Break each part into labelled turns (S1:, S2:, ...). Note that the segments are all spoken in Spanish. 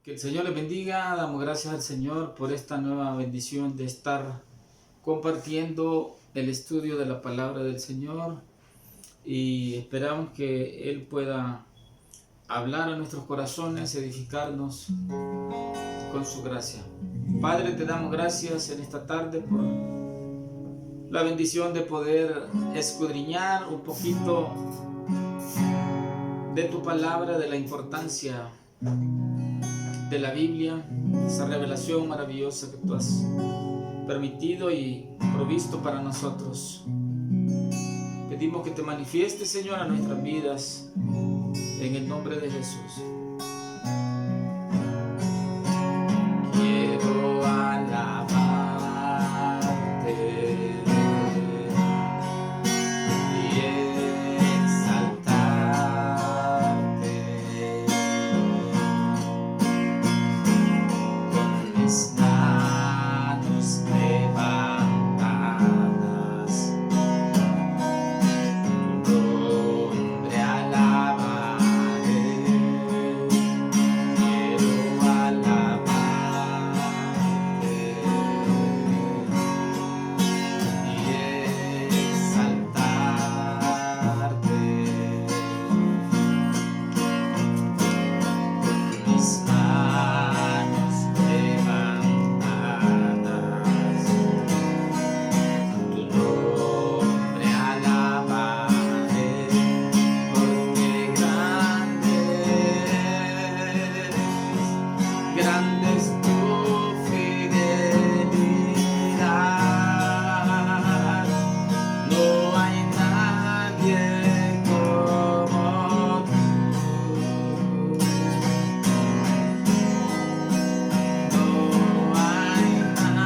S1: Que el Señor les bendiga. Damos gracias al Señor por esta nueva bendición de estar compartiendo el estudio de la palabra del Señor, y esperamos que Él pueda hablar a nuestros corazones, edificarnos con su gracia. Padre, te damos gracias en esta tarde por la bendición de poder escudriñar un poquito de tu palabra, de la importancia de la Biblia, esa revelación maravillosa que tú has permitido y provisto para nosotros. Pedimos que te manifiestes, Señor, a nuestras vidas, en el nombre de Jesús. Quiero alabarte y exaltarte con mis manos levantadas. Tu nombre alabaré. Quiero alabarte y exaltarte con mis manos levantadas. Tu nombre alabaré, porque grande es tu fidelidad. No hay nadie como tú. No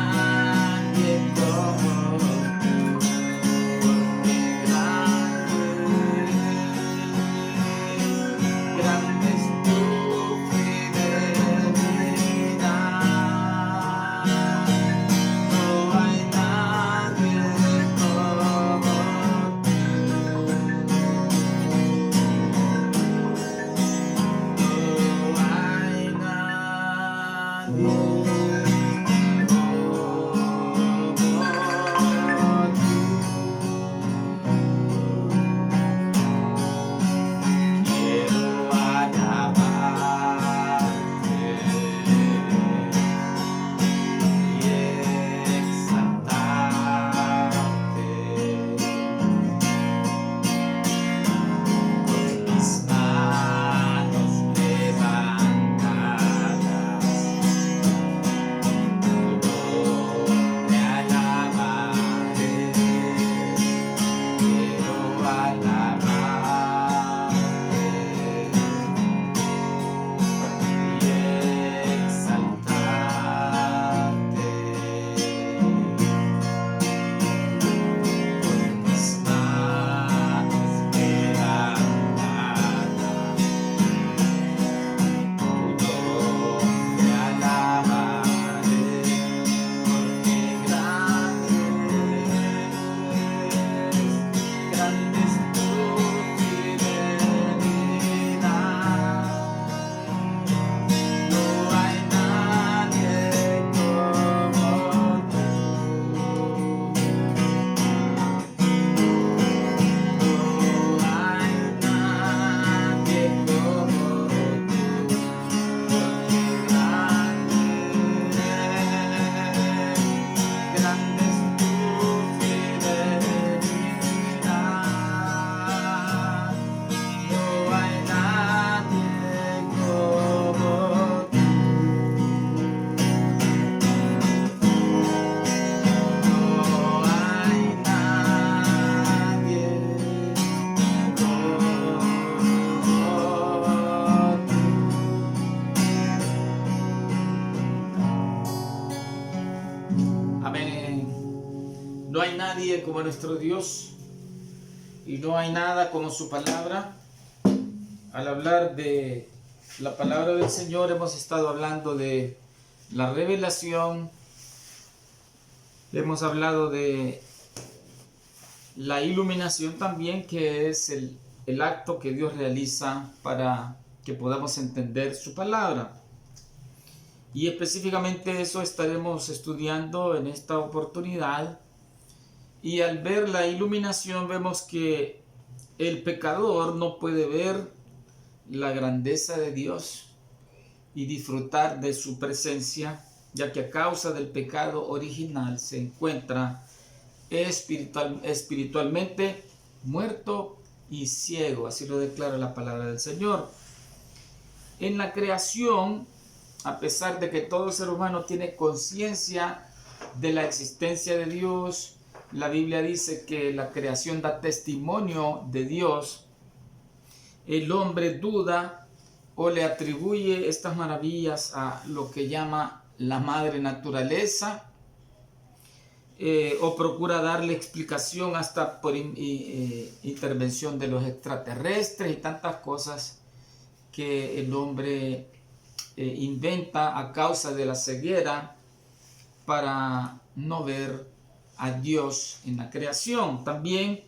S1: hay nadie como tú, porque grande es tu fidelidad. No hay nadie como tú. No hay nadie Quiero alabarte y exaltarte con mis manos levantadas. Tu nombre alabaré. Quiero alabarte y exaltarte con mis manos levantadas. Tu nombre alabaré, porque grande es tu fidelidad. No hay nadie como tú. No hay nadie como tú, porque grande es tu fidelidad. No hay nadie como tú. No hay nadie como tú. Amén. No hay nadie como nuestro Dios, y no hay nada como su palabra. Al hablar de la palabra del Señor, hemos estado hablando de la revelación, hemos hablado de la iluminación también, que es el acto que Dios realiza para que podamos entender su palabra. Y específicamente eso estaremos estudiando en esta oportunidad. Y al ver la iluminación vemos que el pecador no puede ver la grandeza de Dios y disfrutar de su presencia, ya que a causa del pecado original se encuentra espiritualmente muerto y ciego. Así lo declara la palabra del Señor. En la creación, a pesar de que todo ser humano tiene conciencia de la existencia de Dios, la Biblia dice que la creación da testimonio de Dios. El hombre duda o le atribuye estas maravillas a lo que llama la madre naturaleza, o procura darle explicación hasta por intervención de los extraterrestres y tantas cosas que el hombre inventa a causa de la ceguera para no ver a Dios en la creación. También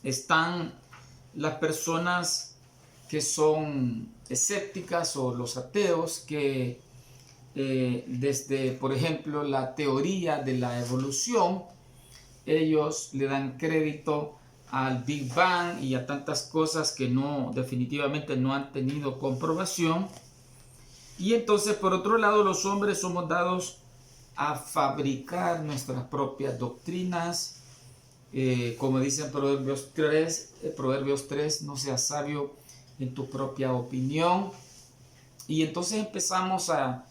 S1: están las personas que son escépticas o los ateos que desde, por ejemplo, la teoría de la evolución, ellos le dan crédito al Big Bang y a tantas cosas que definitivamente no han tenido comprobación. Y entonces, por otro lado, los hombres somos dados a fabricar nuestras propias doctrinas, como dice en Proverbios 3, no seas sabio en tu propia opinión. Y entonces empezamos a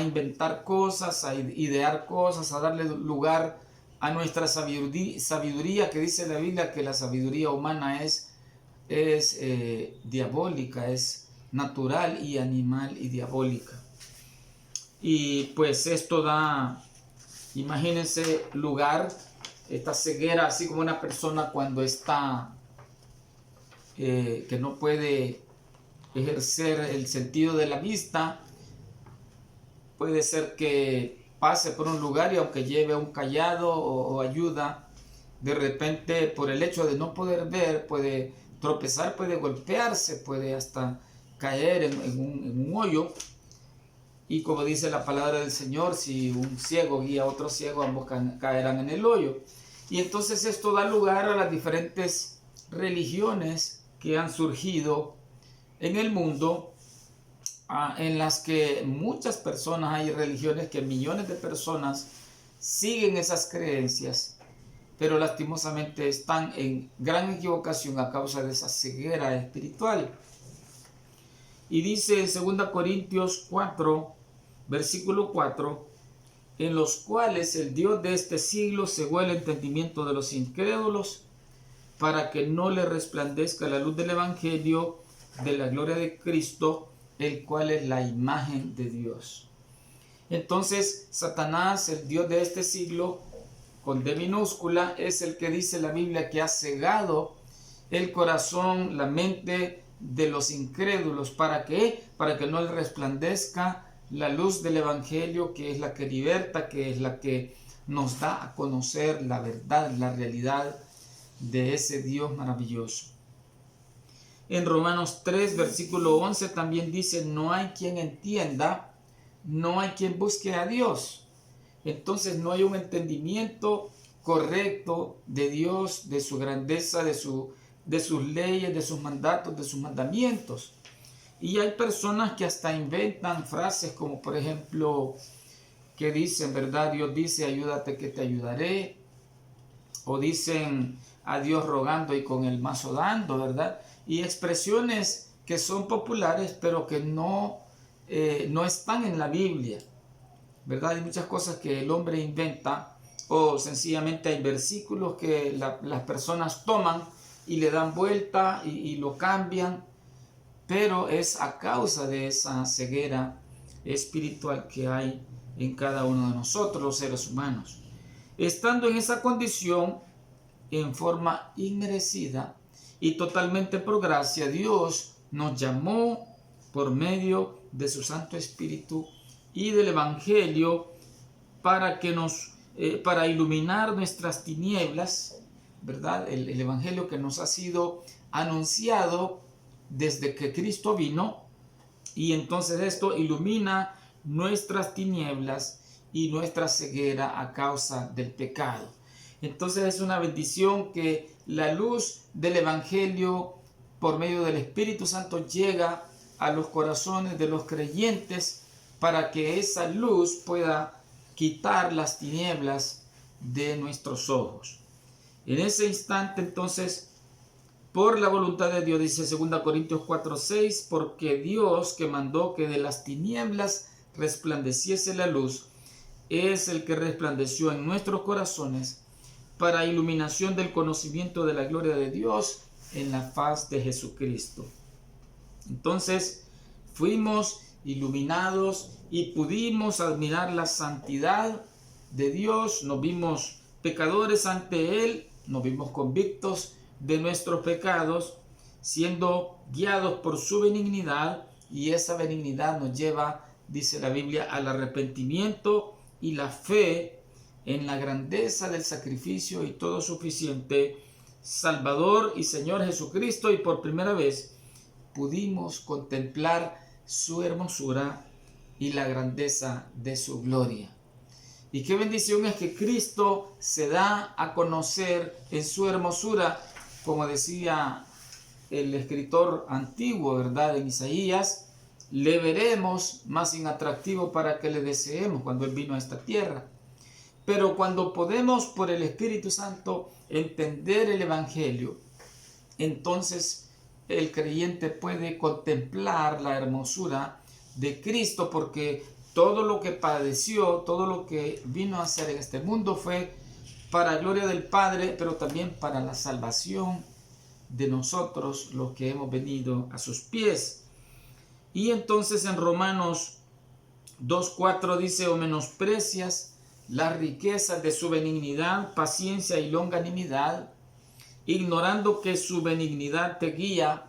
S1: inventar cosas, a idear cosas, a darle lugar a nuestra sabiduría, que dice la Biblia que la sabiduría humana es diabólica, es natural y animal y diabólica. Y pues esto da, imagínense, lugar, esta ceguera, así como una persona cuando está, que no puede ejercer el sentido de la vista. Puede ser que pase por un lugar y aunque lleve un cayado o ayuda, de repente por el hecho de no poder ver, puede tropezar, puede golpearse, puede hasta caer en un hoyo. Y como dice la palabra del Señor, si un ciego guía a otro ciego, ambos caerán en el hoyo. Y entonces esto da lugar a las diferentes religiones que han surgido en el mundo, en las que muchas personas, hay religiones que millones de personas siguen esas creencias, pero lastimosamente están en gran equivocación a causa de esa ceguera espiritual. Y dice en 2 Corintios 4, versículo 4, en los cuales el Dios de este siglo cegó el entendimiento de los incrédulos, para que no le resplandezca la luz del Evangelio de la gloria de Cristo, el cual es la imagen de Dios. Entonces, Satanás, el Dios de este siglo, con D minúscula, es el que dice la Biblia que ha cegado el corazón, la mente de los incrédulos. ¿Para qué? Para que no le resplandezca la luz del Evangelio, que es la que liberta, que es la que nos da a conocer la verdad, la realidad de ese Dios maravilloso. En Romanos 3, versículo 11 también dice, no hay quien entienda, no hay quien busque a Dios. Entonces no hay un entendimiento correcto de Dios, de su grandeza, de sus leyes, de sus mandatos, de sus mandamientos. Y hay personas que hasta inventan frases como, por ejemplo, que dicen, ¿verdad? Dios dice, ayúdate que te ayudaré. O dicen a Dios rogando y con el mazo dando, ¿verdad? Y expresiones que son populares, pero que no están en la Biblia, ¿verdad? Hay muchas cosas que el hombre inventa, o sencillamente hay versículos que las personas toman y le dan vuelta y lo cambian, pero es a causa de esa ceguera espiritual que hay en cada uno de nosotros, los seres humanos. Estando en esa condición, en forma inmerecida y totalmente por gracia, Dios nos llamó por medio de su Santo Espíritu y del Evangelio para iluminar nuestras tinieblas, ¿verdad? El Evangelio que nos ha sido anunciado desde que Cristo vino, y entonces esto ilumina nuestras tinieblas y nuestra ceguera a causa del pecado. Entonces es una bendición que la luz del Evangelio por medio del Espíritu Santo llega a los corazones de los creyentes para que esa luz pueda quitar las tinieblas de nuestros ojos. En ese instante, entonces, por la voluntad de Dios, dice 2 Corintios 4:6, porque Dios, que mandó que de las tinieblas resplandeciese la luz, es el que resplandeció en nuestros corazones para iluminación del conocimiento de la gloria de Dios en la faz de Jesucristo. Entonces, fuimos iluminados y pudimos admirar la santidad de Dios, nos vimos pecadores ante Él, nos vimos convictos de nuestros pecados, siendo guiados por su benignidad, y esa benignidad nos lleva, dice la Biblia, al arrepentimiento y la fe en la grandeza del sacrificio y todo suficiente Salvador y Señor Jesucristo, y por primera vez pudimos contemplar su hermosura y la grandeza de su gloria. Y qué bendición es que Cristo se da a conocer en su hermosura, como decía el escritor antiguo, ¿verdad? En Isaías, le veremos más inatractivo para que le deseemos cuando Él vino a esta tierra. Pero cuando podemos por el Espíritu Santo entender el Evangelio, entonces el creyente puede contemplar la hermosura de Cristo, porque todo lo que padeció, todo lo que vino a hacer en este mundo fue para gloria del Padre, pero también para la salvación de nosotros, los que hemos venido a sus pies. Y entonces en Romanos 2:4 dice: o menosprecias las riquezas de su benignidad, paciencia y longanimidad, ignorando que su benignidad te guía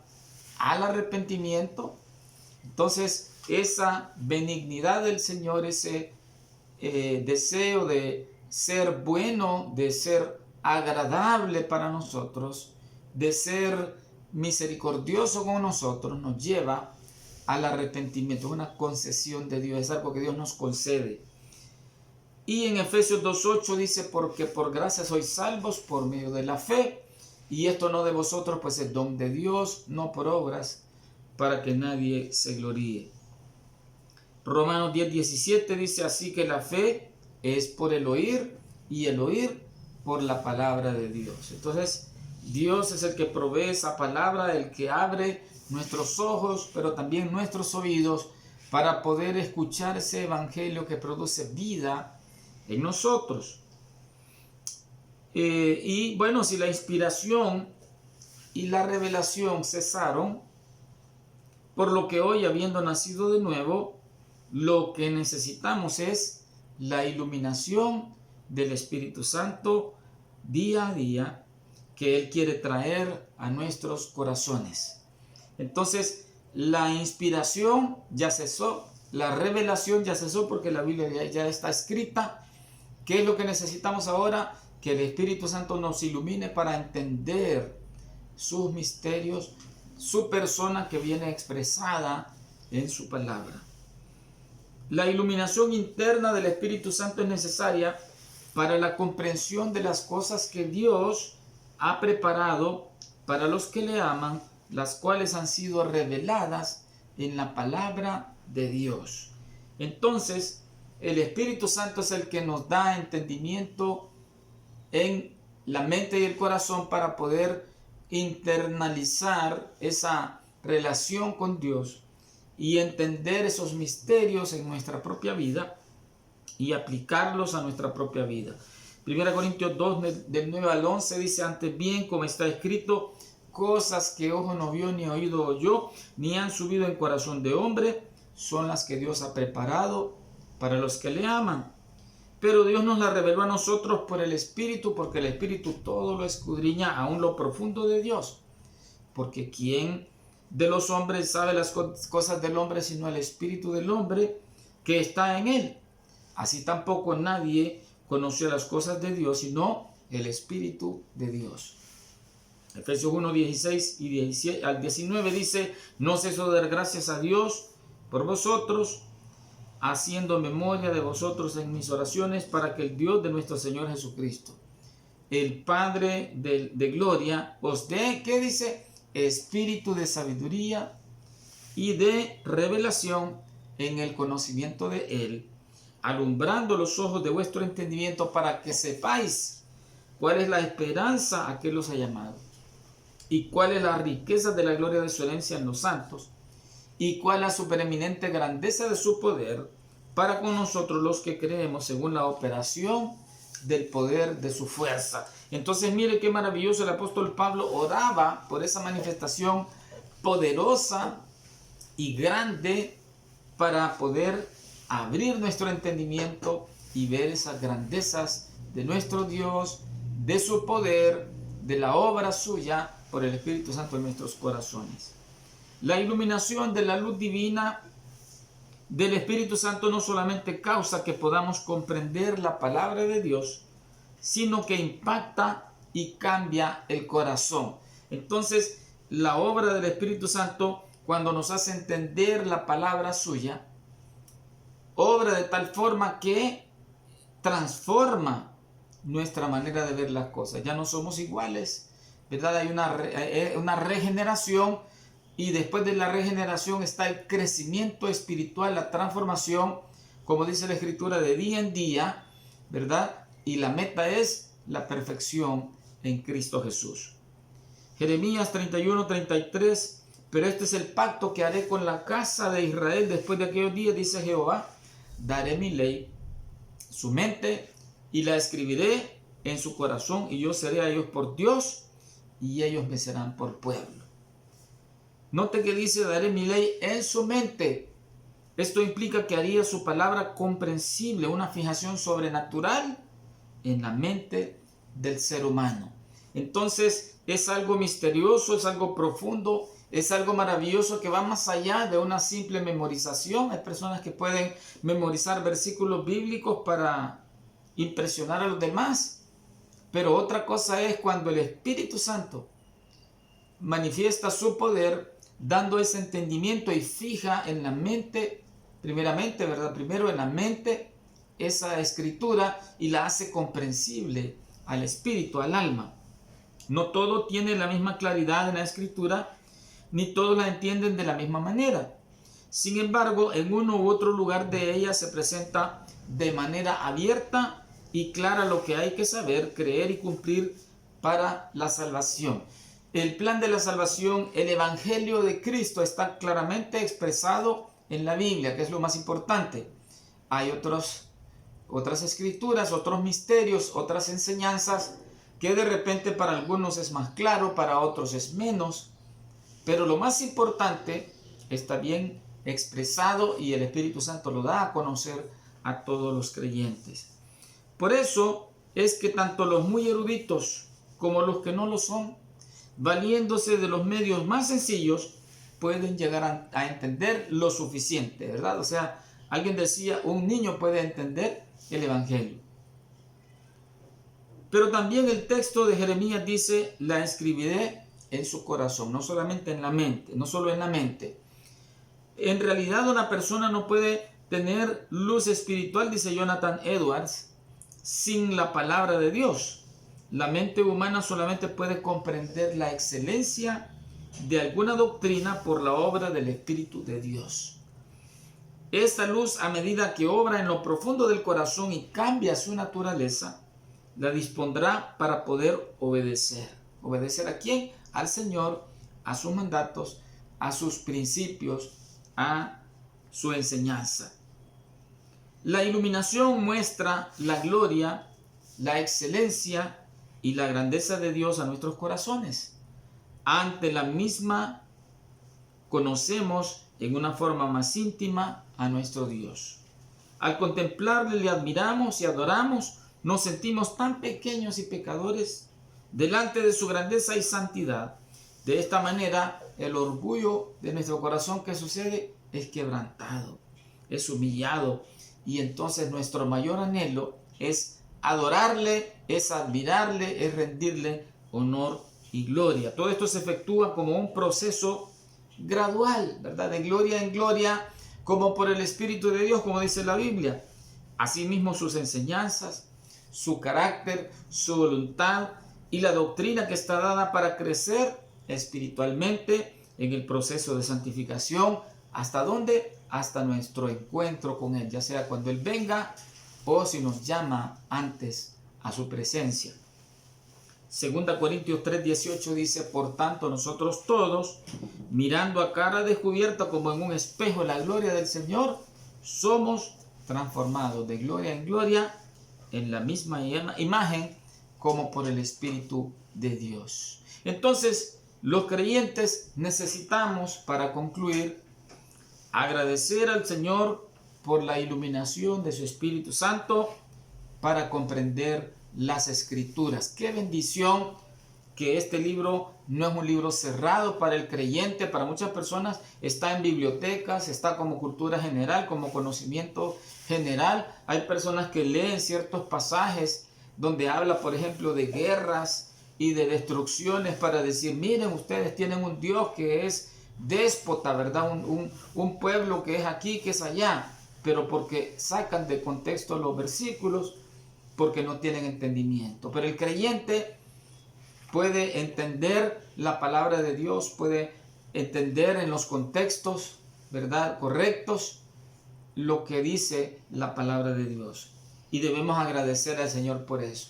S1: al arrepentimiento. Entonces, esa benignidad del Señor, ese deseo de ser bueno, de ser agradable para nosotros, de ser misericordioso con nosotros, nos lleva al arrepentimiento. Es una concesión de Dios, es algo que Dios nos concede. Y en Efesios 2:8 dice: porque por gracia sois salvos por medio de la fe, y esto no de vosotros, pues es don de Dios, no por obras, para que nadie se gloríe. Romanos 10:17 dice: así que la fe es por el oír, y el oír por la palabra de Dios. Entonces, Dios es el que provee esa palabra, el que abre nuestros ojos, pero también nuestros oídos, para poder escuchar ese evangelio que produce vida en nosotros. Y bueno, si la inspiración y la revelación cesaron, por lo que hoy, habiendo nacido de nuevo, lo que necesitamos es la iluminación del Espíritu Santo día a día, que Él quiere traer a nuestros corazones. Entonces, la inspiración ya cesó, la revelación ya cesó, porque la Biblia ya está escrita. ¿Qué es lo que necesitamos ahora? Que el Espíritu Santo nos ilumine para entender sus misterios, su persona que viene expresada en su palabra. La iluminación interna del Espíritu Santo es necesaria para la comprensión de las cosas que Dios ha preparado para los que le aman, las cuales han sido reveladas en la palabra de Dios. Entonces, el Espíritu Santo es el que nos da entendimiento en la mente y el corazón para poder internalizar esa relación con Dios y entender esos misterios en nuestra propia vida y aplicarlos a nuestra propia vida. 1 Corintios 2, del 9 al 11 dice: antes bien, como está escrito, cosas que ojo no vio, ni oído oyó, ni han subido en corazón de hombre, son las que Dios ha preparado para los que le aman. Pero Dios nos la reveló a nosotros por el Espíritu, porque el Espíritu todo lo escudriña, aún lo profundo de Dios. Porque ¿quién de los hombres sabe las cosas del hombre sino el Espíritu del hombre que está en él? Así tampoco nadie conoció las cosas de Dios sino el Espíritu de Dios. Efesios 1, 16 y 19 dice: no ceso de dar gracias a Dios por vosotros, haciendo memoria de vosotros en mis oraciones, para que el Dios de nuestro Señor Jesucristo, el Padre de gloria, os dé, ¿qué dice? Espíritu de sabiduría y de revelación en el conocimiento de Él, alumbrando los ojos de vuestro entendimiento, para que sepáis cuál es la esperanza a que los ha llamado, y cuál es la riqueza de la gloria de su herencia en los santos, y cuál la supereminente grandeza de su poder para con nosotros los que creemos, según la operación del poder de su fuerza. Entonces mire qué maravilloso, el apóstol Pablo oraba por esa manifestación poderosa y grande para poder abrir nuestro entendimiento y ver esas grandezas de nuestro Dios, de su poder, de la obra suya por el Espíritu Santo en nuestros corazones. La iluminación de la luz divina del Espíritu Santo no solamente causa que podamos comprender la palabra de Dios, sino que impacta y cambia el corazón. Entonces, la obra del Espíritu Santo, cuando nos hace entender la palabra suya, obra de tal forma que transforma nuestra manera de ver las cosas. Ya no somos iguales, ¿verdad? Hay una regeneración, y después de la regeneración está el crecimiento espiritual, la transformación, como dice la Escritura, de día en día, ¿verdad? Y la meta es la perfección en Cristo Jesús. Jeremías 31:33, pero este es el pacto que haré con la casa de Israel después de aquellos días, dice Jehová, daré mi ley, su mente, y la escribiré en su corazón, y yo seré a ellos por Dios, y ellos me serán por pueblo. Note que dice, daré mi ley en su mente. Esto implica que haría su palabra comprensible, una fijación sobrenatural en la mente del ser humano. Entonces es algo misterioso, es algo profundo, es algo maravilloso que va más allá de una simple memorización. Hay personas que pueden memorizar versículos bíblicos para impresionar a los demás, pero otra cosa es cuando el Espíritu Santo manifiesta su poder, dando ese entendimiento y fija en la mente, primeramente, ¿verdad? Primero en la mente esa escritura y la hace comprensible al espíritu, al alma. No todo tiene la misma claridad en la escritura, ni todos la entienden de la misma manera. Sin embargo, en uno u otro lugar de ella se presenta de manera abierta y clara lo que hay que saber, creer y cumplir para la salvación. El plan de la salvación, el evangelio de Cristo, está claramente expresado en la Biblia, que es lo más importante. Hay otras escrituras, otros misterios, otras enseñanzas que de repente para algunos es más claro, para otros es menos, pero lo más importante está bien expresado y el Espíritu Santo lo da a conocer a todos los creyentes. Por eso es que tanto los muy eruditos como los que no lo son, valiéndose de los medios más sencillos, pueden llegar a entender lo suficiente, ¿verdad? O sea, alguien decía, un niño puede entender el Evangelio. Pero también el texto de Jeremías dice, la escribiré en su corazón, no solamente en la mente, no solo en la mente. En realidad una persona no puede tener luz espiritual, dice Jonathan Edwards, sin la palabra de Dios. La mente humana solamente puede comprender la excelencia de alguna doctrina por la obra del Espíritu de Dios. Esta luz, a medida que obra en lo profundo del corazón y cambia su naturaleza, la dispondrá para poder obedecer. ¿Obedecer a quién? Al Señor, a sus mandatos, a sus principios, a su enseñanza. La iluminación muestra la gloria, la excelencia y la grandeza de Dios a nuestros corazones. Ante la misma conocemos en una forma más íntima a nuestro Dios. Al contemplarle le admiramos y adoramos, nos sentimos tan pequeños y pecadores delante de su grandeza y santidad. De esta manera, el orgullo de nuestro corazón, ¿qué sucede? Es quebrantado, es humillado, y entonces nuestro mayor anhelo es adorarle, es admirarle, es rendirle honor y gloria. Todo esto se efectúa como un proceso gradual, ¿verdad? De gloria en gloria, como por el Espíritu de Dios, como dice la Biblia. Asimismo sus enseñanzas, su carácter, su voluntad y la doctrina que está dada para crecer espiritualmente en el proceso de santificación. ¿Hasta dónde? Hasta nuestro encuentro con Él, ya sea cuando Él venga o si nos llama antes a su presencia. 2 Corintios 3:18 dice: por tanto nosotros todos, mirando a cara descubierta como en un espejo la gloria del Señor, somos transformados de gloria en gloria en la misma imagen como por el Espíritu de Dios. Entonces, los creyentes necesitamos, para concluir, agradecer al Señor por la iluminación de su Espíritu Santo para comprender las Escrituras. Qué bendición que este libro no es un libro cerrado para el creyente. Para muchas personas está en bibliotecas, está como cultura general, como conocimiento general. Hay personas que leen ciertos pasajes donde habla, por ejemplo, de guerras y de destrucciones, para decir: miren, ustedes tienen un Dios que es déspota, ¿verdad? Un pueblo que es aquí, que es allá, pero porque sacan de contexto los versículos, porque no tienen entendimiento. Pero el creyente puede entender la palabra de Dios, puede entender en los contextos, ¿verdad?, correctos, lo que dice la palabra de Dios. Y debemos agradecer al Señor por eso.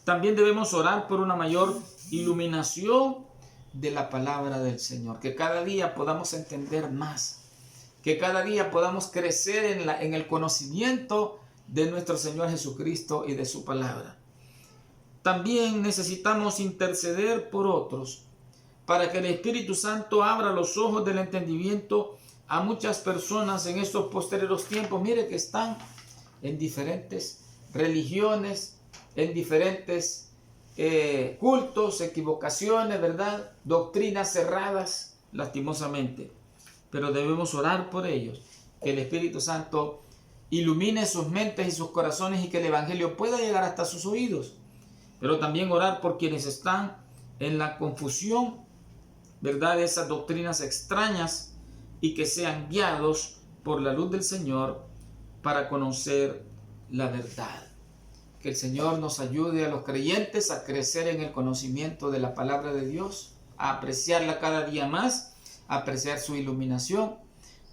S1: También debemos orar por una mayor iluminación de la palabra del Señor, que cada día podamos entender más, que cada día podamos crecer en el conocimiento de nuestro Señor Jesucristo y de su palabra. También necesitamos interceder por otros, para que el Espíritu Santo abra los ojos del entendimiento a muchas personas en estos posteriores tiempos. Mire que están en diferentes religiones, en diferentes cultos, equivocaciones, ¿verdad? Doctrinas cerradas, lastimosamente. Pero debemos orar por ellos, que el Espíritu Santo ilumine sus mentes y sus corazones y que el Evangelio pueda llegar hasta sus oídos. Pero también orar por quienes están en la confusión, ¿verdad?, de esas doctrinas extrañas, y que sean guiados por la luz del Señor para conocer la verdad. Que el Señor nos ayude a los creyentes a crecer en el conocimiento de la palabra de Dios, a apreciarla cada día más, a apreciar su iluminación,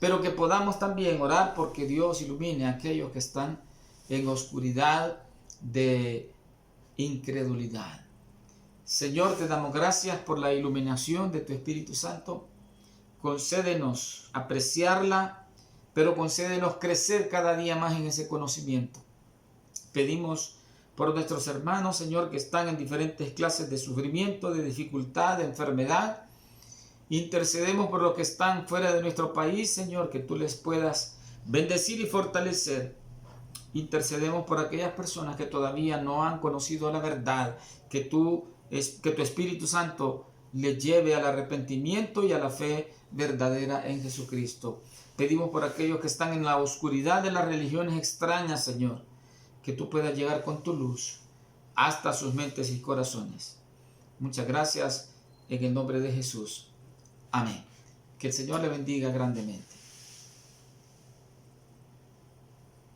S1: pero que podamos también orar porque Dios ilumine a aquellos que están en oscuridad de incredulidad. Señor, te damos gracias por la iluminación de tu Espíritu Santo. Concédenos apreciarla, pero concédenos crecer cada día más en ese conocimiento. Pedimos por nuestros hermanos, Señor, que están en diferentes clases de sufrimiento, de dificultad, de enfermedad. Intercedemos por los que están fuera de nuestro país, Señor, que tú les puedas bendecir y fortalecer. Intercedemos por aquellas personas que todavía no han conocido la verdad, que tu Espíritu Santo les lleve al arrepentimiento y a la fe verdadera en Jesucristo. Pedimos por aquellos que están en la oscuridad de las religiones extrañas, Señor, que tú puedas llegar con tu luz hasta sus mentes y corazones. Muchas gracias en el nombre de Jesús. Amén. Que el Señor le bendiga grandemente.